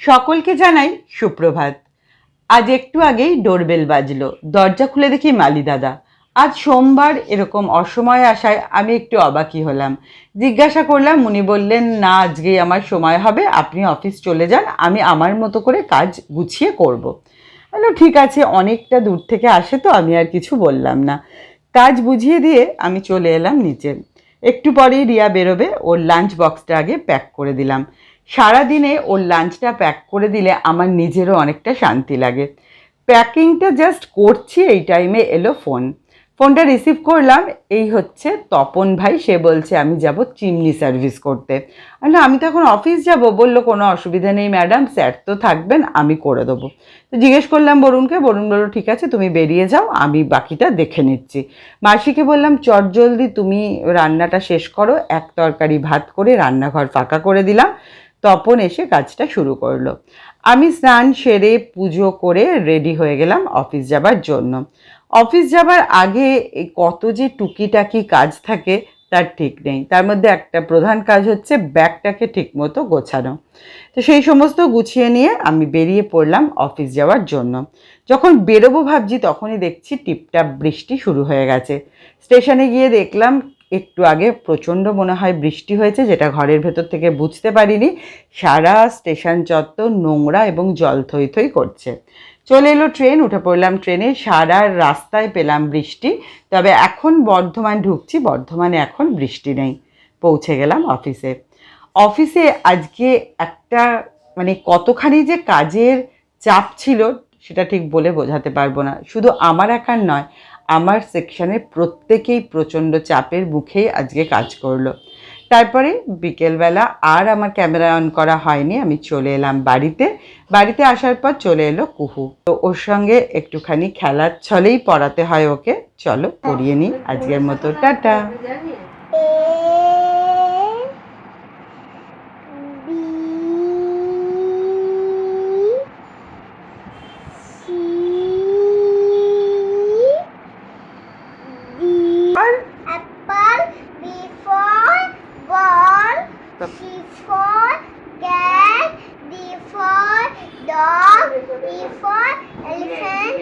সকলকে জানাই সুপ্রভাত। আজ একটু আগেই ডোরবেল বাজলো, দরজা খুলে দেখি মালি দাদা। আজ সোমবার, এরকম অসময়ে আসায় আমি একটু অবাকই হলাম। জিজ্ঞাসা করলাম, উনি বললেন না, আজকেই আমার সময় হবে, আপনি অফিস চলে যান, আমি আমার মতো করে কাজ গুছিয়ে করব। বললো ঠিক আছে, অনেকটা দূর থেকে আসে তো আমি আর কিছু বললাম না। কাজ বুঝিয়ে দিয়ে আমি চলে এলাম নিচে। একটু পরেই রিয়া বেরোবে, ওর লাঞ্চ বক্সটা আগে প্যাক করে দিলাম। সারাদিনে ওর লাঞ্চটা প্যাক করে দিলে আমার নিজেরও অনেকটা শান্তি লাগে। প্যাকিংটা জাস্ট করছি, এই টাইমে এলো ফোনটা রিসিভ করলাম। এই হচ্ছে তপন ভাই, সে বলছে আমি যাব চিমনি সার্ভিস করতে। না, আমি তো এখন অফিস যাব। বলল কোনো অসুবিধা নেই ম্যাডাম, স্যার তো থাকবেন, আমি করে দেবো। তো জিজ্ঞেস করলাম বরুণকে, বরুণ বলল ঠিক আছে তুমি বেরিয়ে যাও, আমি বাকিটা দেখে নিচ্ছি। মাসিকে বললাম চটজলদি তুমি রান্নাটা শেষ করো, এক তরকারি ভাত করে রান্নাঘর ফাঁকা করে দিলাম। তপন এসে কাজটা শুরু করলো। আমি স্নান সেরে পুজো করে রেডি হয়ে গেলাম অফিস যাবার জন্য। অফিস যাবার আগে কত যে টুকিটাকি কাজ থাকে তার ঠিক নেই। তার মধ্যে একটা প্রধান কাজ হচ্ছে ব্যাগটাকে ঠিকমতো গোছানো। তো সেই সমস্ত গুছিয়ে নিয়ে আমি বেরিয়ে পড়লাম অফিস যাওয়ার জন্য। যখন বেরোবো ভাবছি, তখনই দেখছি টিপটাপ বৃষ্টি শুরু হয়ে গেছে। স্টেশনে গিয়ে দেখলাম একটু আগে প্রচণ্ড মনে হয় বৃষ্টি হয়েছে, যেটা ঘরের ভেতর থেকে বুঝতে পারিনি। সারা স্টেশন চত্বর নোংরা এবং জল থই থই করছে। চলে এলো ট্রেন, উঠে পড়লাম ট্রেনে। সারা রাস্তায় পেলাম বৃষ্টি। তবে এখন বর্ধমান ঢুকছি, বর্ধমানে এখন বৃষ্টি নেই। পৌঁছে গেলাম অফিসে। অফিসে আজকে একটা মানে কতখানি যে কাজের চাপ ছিল সেটা ঠিক বলে বোঝাতে পারবো না। শুধু আমার একার নয়, আমার সেকশনের প্রত্যেকেই প্রচণ্ড চাপের মুখেই আজকে কাজ করলো। তারপরে বিকেলবেলা আর আমার ক্যামেরা অন করা হয়নি, আমি চলে এলাম বাড়িতে। বাড়িতে আসার পর চলে এলো কুহু। তো ওর সঙ্গে একটুখানি খেলার ছলেই পড়াতে হয় ওকে। চলো পড়িয়ে নিই আজকের মতো। Tata. Apple, B for ball, C for cat, D for dog, E for elephant,